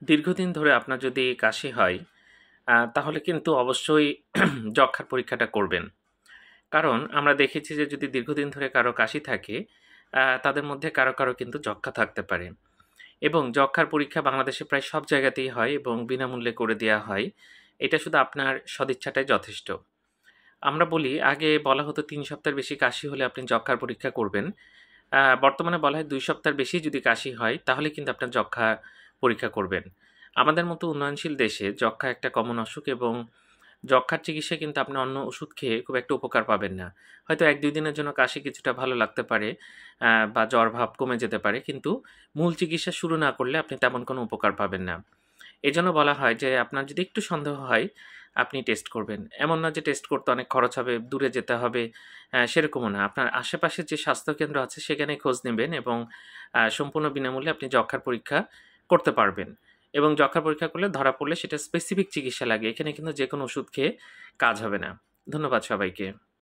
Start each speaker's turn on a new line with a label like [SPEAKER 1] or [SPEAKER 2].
[SPEAKER 1] দীর্ঘদিন ধরে আপনার যদি কাশি হয়, তাহলে কিন্তু অবশ্যই যক্ষ্মার পরীক্ষাটা করবেন। কারণ আমরা দেখেছি যে যদি দীর্ঘদিন ধরে কারো কাশি থাকে, তাদের মধ্যে কারো কিন্তু যক্ষ্মা থাকতে পারে। এবং যক্ষ্মার পরীক্ষা বাংলাদেশে প্রায় সব জায়গাতেই হয় এবং বিনামূল্যে করে দেয়া হয়। এটা শুধু আপনার সদিচ্ছাটাই যথেষ্ট। আমরা বলি আগে বলা হতো ৩ সপ্তাহের বেশি কাশি হলে আপনি যক্ষ্মার পরীক্ষা করবেন। বর্তমানে বলা হয় ২ সপ্তাহের বেশি যদি কাশি হয় তাহলে কিন্তু আপনার যক্ষ্মা পরীক্ষা করবেন। আমাদের মতো উন্নয়নশীল দেশে যক্ষ্মা একটা কমন অসুখ এবং যক্ষ্মার চিকিৎসায় কিন্তু আপনি অন্য ওষুধ খেয়ে খুব একটা উপকার পাবেন না। হয়তো ১-২ দিনের জন্য কাশি কিছুটা ভালো লাগতে পারে, বা জ্বর ভাব কমে যেতে পারে। কিন্তু মূল চিকিৎসা শুরু না করলে আপনি তেমন কোনো উপকার পাবেন না। এজন্য বলা হয় যে আপনার যদি একটু সন্দেহ হয়, আপনি টেস্ট করবেন। এমন না যে টেস্ট করতে অনেক খরচ হবে, দূরে যেতে হবে, সেরকমও না। আপনার আশেপাশে যে স্বাস্থ্যকেন্দ্র আছে সেখানে খোঁজ নিবেন এবং সম্পূর্ণ বিনামূল্যে আপনি যক্ষ্মার পরীক্ষা করতে পারবেন। এবং যক্ষ্মার পরীক্ষা করলে ধরা পড়লে সেটা স্পেসিফিক চিকিৎসা লাগে। এখানে কিন্তু যেকোনো ওষুধ খেয়ে কাজ হবে না। ধন্যবাদ সবাইকে।